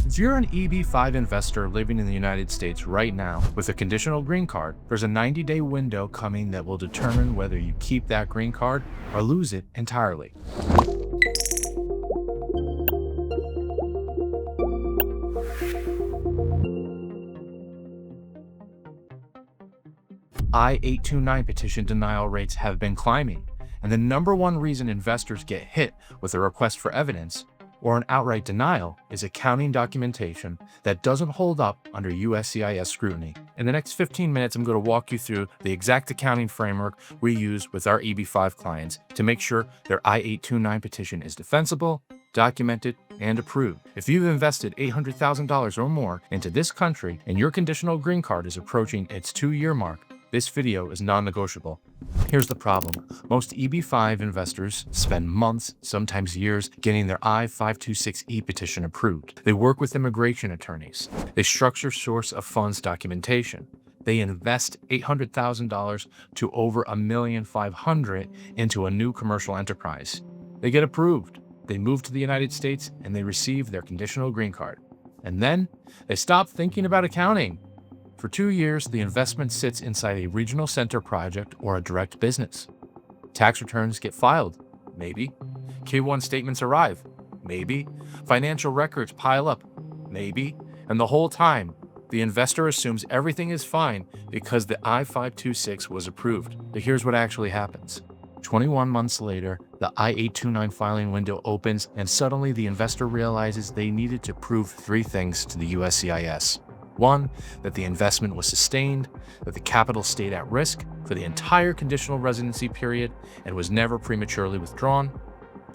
If you're an EB-5 investor living in the United States right now with a conditional green card, there's a 90-day window coming that will determine whether you keep that green card or lose it entirely. I-829 petition denial rates have been climbing, and the number one reason investors get hit with a request for evidence or an outright denial is accounting documentation that doesn't hold up under USCIS scrutiny. In the next 15 minutes, I'm going to walk you through the exact accounting framework we use with our EB-5 clients to make sure their I-829 petition is defensible, documented, and approved. If you've invested $800,000 or more into this country and your conditional green card is approaching its 2-year mark, this video is non-negotiable. Here's the problem. Most EB-5 investors spend months, sometimes years, getting their I-526E petition approved. They work with immigration attorneys. They structure source of funds documentation. They invest $800,000 to over $1,500,000 into a new commercial enterprise. They get approved. They move to the United States and they receive their conditional green card. And then they stop thinking about accounting. For 2 years, the investment sits inside a regional center project or a direct business. Tax returns get filed, maybe. K-1 statements arrive, maybe. Financial records pile up, maybe. And the whole time, the investor assumes everything is fine because the I-526 was approved. But here's what actually happens. 21 months later, the I-829 filing window opens and suddenly the investor realizes they needed to prove 3 things to the USCIS. 1, that the investment was sustained, that the capital stayed at risk for the entire conditional residency period and was never prematurely withdrawn.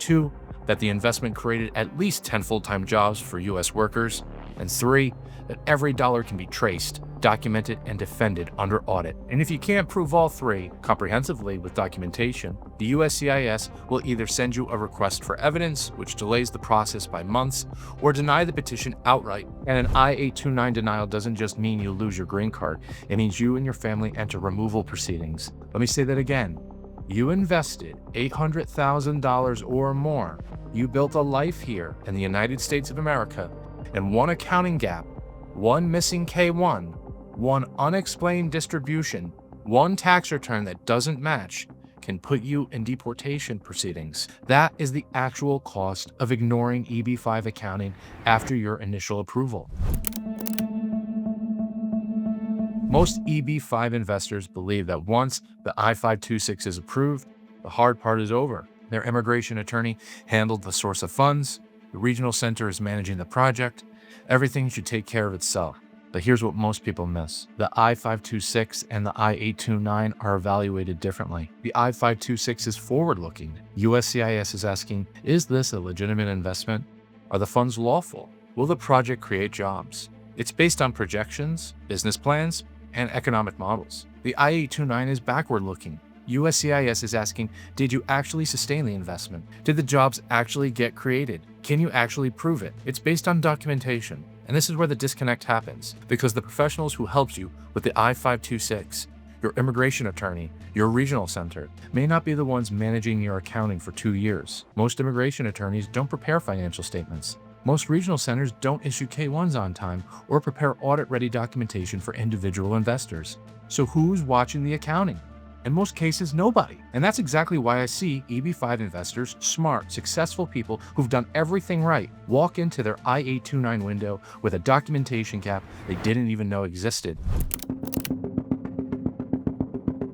2, that the investment created at least 10 full-time jobs for U.S. workers. And 3, that every dollar can be traced, documented, and defended under audit. And if you can't prove all 3 comprehensively with documentation, the USCIS will either send you a request for evidence, which delays the process by months, or deny the petition outright. And an I-829 denial doesn't just mean you lose your green card, it means you and your family enter removal proceedings. Let me say that again. You invested $800,000 or more. You built a life here in the United States of America, and one accounting gap, one missing K-1, one unexplained distribution, one tax return that doesn't match can put you in deportation proceedings. That is the actual cost of ignoring EB-5 accounting after your initial approval. Most EB-5 investors believe that once the I-526 is approved, the hard part is over. Their immigration attorney handled the source of funds, the regional center is managing the project, everything should take care of itself. But here's what most people miss. The I-526 and the I-829 are evaluated differently. The I-526 is forward-looking. USCIS is asking, is this a legitimate investment? Are the funds lawful? Will the project create jobs? It's based on projections, business plans, and economic models. The I-829 is backward-looking. USCIS is asking, did you actually sustain the investment? Did the jobs actually get created? Can you actually prove it? It's based on documentation. And this is where the disconnect happens, because the professionals who helped you with the I-526, your immigration attorney, your regional center, may not be the ones managing your accounting for 2 years. Most immigration attorneys don't prepare financial statements. Most regional centers don't issue K-1s on time or prepare audit-ready documentation for individual investors. So who's watching the accounting? In most cases, nobody. And that's exactly why I see EB-5 investors, smart, successful people who've done everything right, walk into their I-829 window with a documentation gap they didn't even know existed.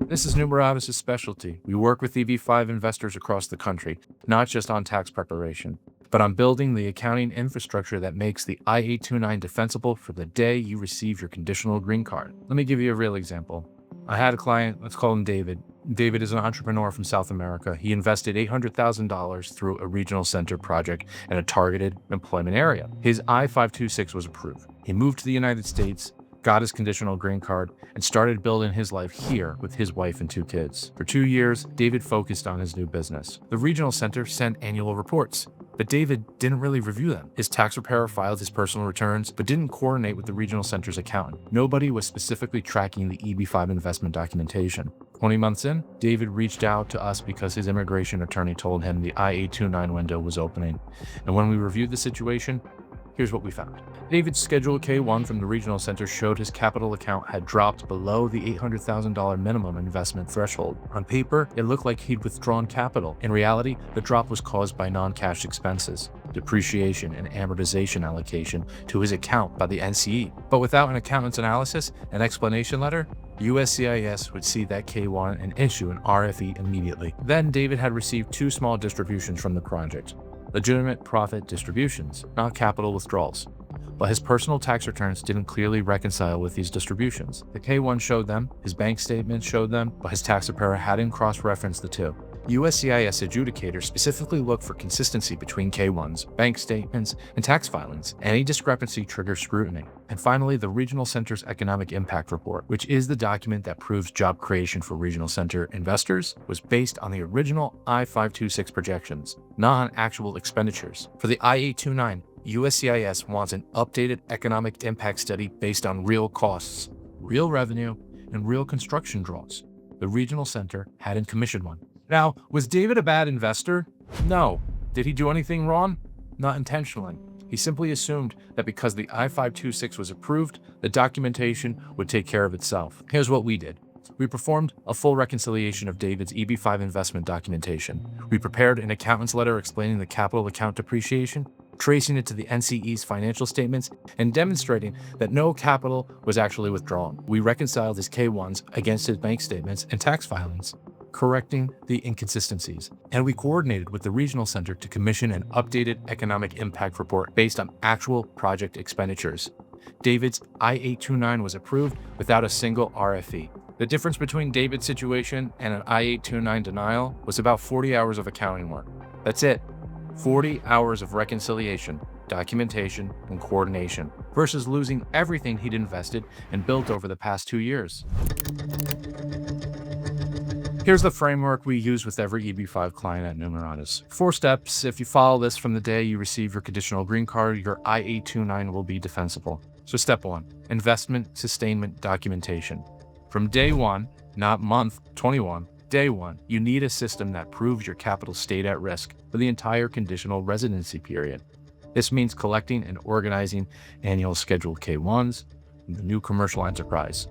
This is Numeravis' specialty. We work with EB-5 investors across the country, not just on tax preparation, but on building the accounting infrastructure that makes the I-829 defensible for the day you receive your conditional green card. Let me give you a real example. I had a client, let's call him David. David is an entrepreneur from South America. He invested $800,000 through a regional center project in a targeted employment area. His I-526 was approved. He moved to the United States, got his conditional green card, and started building his life here with his wife and 2 kids. For 2 years, David focused on his new business. The regional center sent annual reports, but David didn't really review them. His tax preparer filed his personal returns, but didn't coordinate with the regional center's accountant. Nobody was specifically tracking the EB-5 investment documentation. 20 months in, David reached out to us because his immigration attorney told him the I-829 window was opening. And when we reviewed the situation, Here's what we found. David's Schedule K1 from the regional center showed his capital account had dropped below the $800,000 minimum investment threshold. On paper, it looked like he'd withdrawn capital. In reality, the drop was caused by non-cash expenses, depreciation and amortization allocation to his account by the NCE. But without an accountant's analysis and explanation letter, USCIS would see that K1 and issue an RFE immediately. Then David had received 2 small distributions from the project. Legitimate profit distributions, not capital withdrawals. But his personal tax returns didn't clearly reconcile with these distributions. The K1 showed them, his bank statements showed them, but his tax preparer hadn't cross-referenced the two. USCIS adjudicators specifically look for consistency between K1s, bank statements, and tax filings. Any discrepancy triggers scrutiny. And finally, the Regional Center's Economic Impact Report, which is the document that proves job creation for Regional Center investors, was based on the original I-526 projections, not on actual expenditures. For the I-829, USCIS wants an updated economic impact study based on real costs, real revenue, and real construction draws. The Regional Center hadn't commissioned one. Now, was David a bad investor? No. Did he do anything wrong? Not intentionally. He simply assumed that because the I-526 was approved, the documentation would take care of itself. Here's what we did. We performed a full reconciliation of David's EB-5 investment documentation. We prepared an accountant's letter explaining the capital account depreciation, tracing it to the NCE's financial statements, and demonstrating that no capital was actually withdrawn. We reconciled his K1s against his bank statements and tax filings, correcting the inconsistencies. And we coordinated with the Regional Center to commission an updated economic impact report based on actual project expenditures. David's I-829 was approved without a single RFE. The difference between David's situation and an I-829 denial was about 40 hours of accounting work. That's it. 40 hours of reconciliation, documentation, and coordination, versus losing everything he'd invested and built over the past 2 years. Here's the framework we use with every EB-5 client at Numeratus. 4 steps. If you follow this from the day you receive your conditional green card, your I-829 will be defensible. So step 1, investment sustainment documentation. From day 1, not month 21, day 1, you need a system that proves your capital stayed at risk for the entire conditional residency period. This means collecting and organizing annual Schedule K1s from the new commercial enterprise,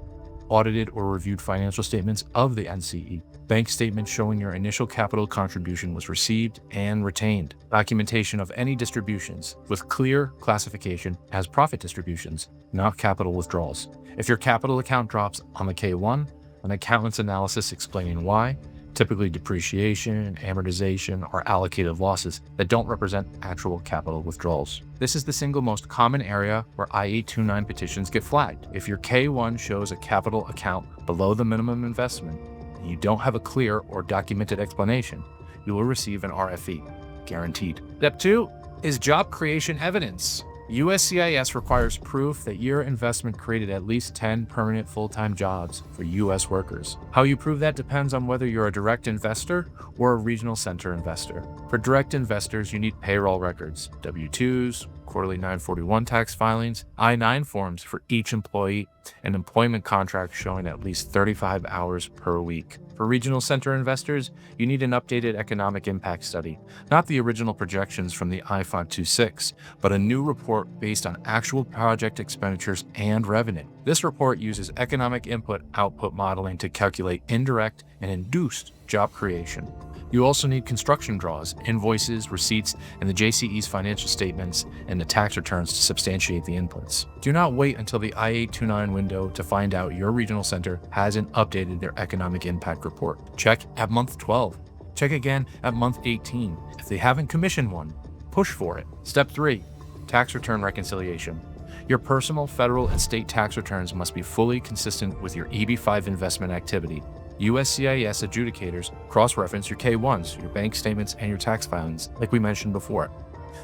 audited or reviewed financial statements of the NCE, bank statements showing your initial capital contribution was received and retained, documentation of any distributions with clear classification as profit distributions, not capital withdrawals. If your capital account drops on the K1, an accountant's analysis explaining why, typically depreciation, amortization, or allocated losses that don't represent actual capital withdrawals. This is the single most common area where I-829 petitions get flagged. If your K1 shows a capital account below the minimum investment, and you don't have a clear or documented explanation, you will receive an RFE, guaranteed. Step 2 is job creation evidence. USCIS requires proof that your investment created at least 10 permanent full-time jobs for U.S. workers. How you prove that depends on whether you're a direct investor or a regional center investor. For direct investors, you need payroll records, W-2s, quarterly 941 tax filings, I-9 forms for each employee, and employment contracts showing at least 35 hours per week. For regional center investors, you need an updated economic impact study, not the original projections from the I-526, but a new report based on actual project expenditures and revenue. This report uses economic input-output modeling to calculate indirect and induced job creation. You also need construction draws, invoices, receipts, and the JCE's financial statements and the tax returns to substantiate the inputs. Do not wait until the I-829 window to find out your regional center hasn't updated their economic impact report. Check at month 12. Check again at month 18. If they haven't commissioned one, push for it. Step 3, tax return reconciliation. Your personal, federal, and state tax returns must be fully consistent with your EB-5 investment activity. USCIS adjudicators cross-reference your K1s, your bank statements, and your tax filings, like we mentioned before.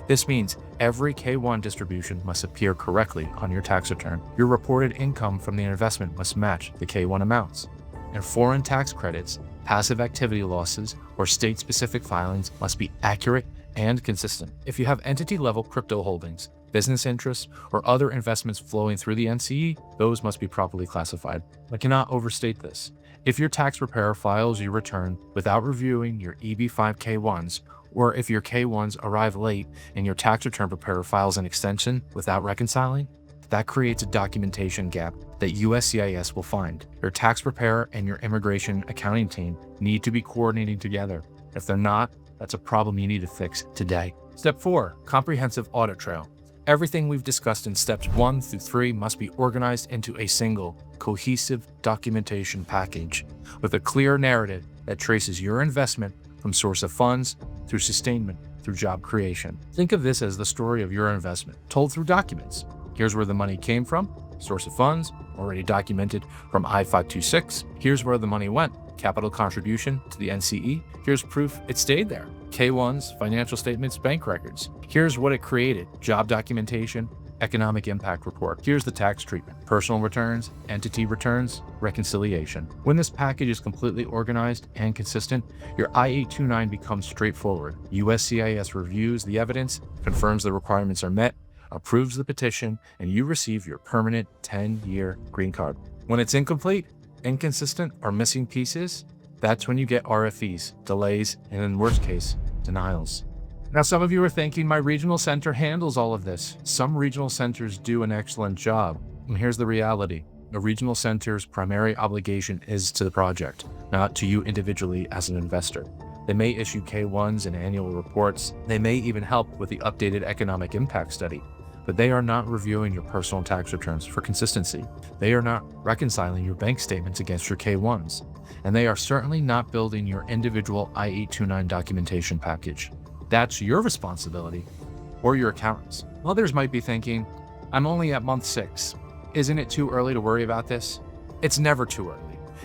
This means every K1 distribution must appear correctly on your tax return. Your reported income from the investment must match the K1 amounts. And foreign tax credits, passive activity losses, or state-specific filings must be accurate and consistent. If you have entity-level crypto holdings, business interests, or other investments flowing through the NCE, those must be properly classified. I cannot overstate this. If your tax preparer files your return without reviewing your EB-5 K1s or if your K-1s arrive late and your tax return preparer files an extension without reconciling, that creates a documentation gap that USCIS will find. Your tax preparer and your immigration accounting team need to be coordinating together. If they're not, that's a problem you need to fix today. Step 4, comprehensive audit trail. Everything we've discussed in steps 1 through 3 must be organized into a single, cohesive documentation package with a clear narrative that traces your investment from source of funds through sustainment through job creation. Think of this as the story of your investment, told through documents. Here's where the money came from, source of funds, already documented from I-526. Here's where the money went, capital contribution to the NCE. Here's proof it stayed there, K-1s, financial statements, bank records. Here's what it created, job documentation, economic impact report. Here's the tax treatment, personal returns, entity returns, reconciliation. When this package is completely organized and consistent, your I-829 becomes straightforward. USCIS reviews the evidence, confirms the requirements are met, approves the petition, and you receive your permanent 10-year green card. When it's incomplete, inconsistent, or missing pieces, that's when you get RFEs, delays, and in worst case, denials. Now, some of you are thinking my regional center handles all of this. Some regional centers do an excellent job. And here's the reality. A regional center's primary obligation is to the project, not to you individually as an investor. They may issue K-1s and annual reports. They may even help with the updated economic impact study, but they are not reviewing your personal tax returns for consistency. They are not reconciling your bank statements against your K-1s, and they are certainly not building your individual I-829 documentation package. That's your responsibility, or your accountant's. Others might be thinking, I'm only at month 6. Isn't it too early to worry about this? It's never too early.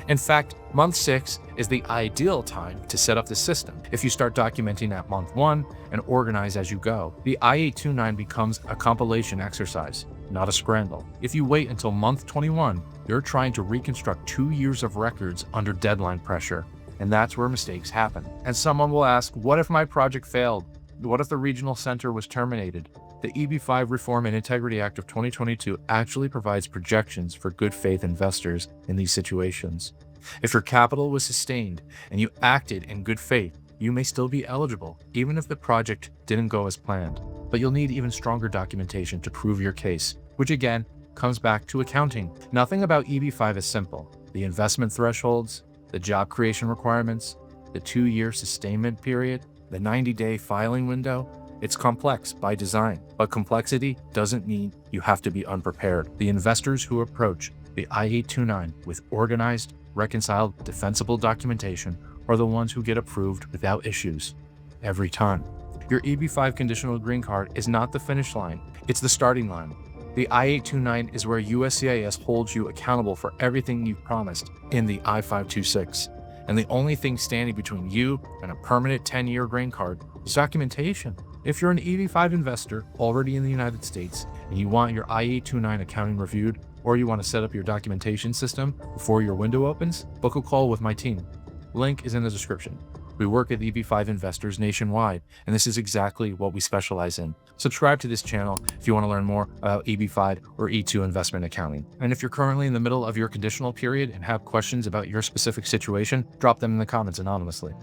In fact, month 6 is the ideal time to set up the system. If you start documenting at month 1 and organize as you go, the I-829 becomes a compilation exercise, not a scramble. If you wait until month 21, you're trying to reconstruct 2 years of records under deadline pressure, and that's where mistakes happen. And someone will ask, what if my project failed? What if the regional center was terminated? The EB-5 Reform and Integrity Act of 2022 actually provides projections for good faith investors in these situations. If your capital was sustained and you acted in good faith, you may still be eligible, even if the project didn't go as planned. But you'll need even stronger documentation to prove your case, which again comes back to accounting. Nothing about EB-5 is simple. The investment thresholds, the job creation requirements, the 2-year sustainment period, the 90-day filing window. It's complex by design, but complexity doesn't mean you have to be unprepared. The investors who approach the I-829 with organized, reconciled, defensible documentation are the ones who get approved without issues every time. Your EB-5 conditional green card is not the finish line, it's the starting line. The I-829 is where USCIS holds you accountable for everything you've promised in the I-526. And the only thing standing between you and a permanent 10-year green card is documentation. If you're an EB-5 investor already in the United States and you want your I-829 accounting reviewed, or you want to set up your documentation system before your window opens, book a call with my team. Link is in the description. We work with EB-5 investors nationwide, and this is exactly what we specialize in. Subscribe to this channel if you want to learn more about EB-5 or E2 investment accounting. And if you're currently in the middle of your conditional period and have questions about your specific situation, drop them in the comments anonymously.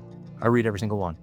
I read every single one.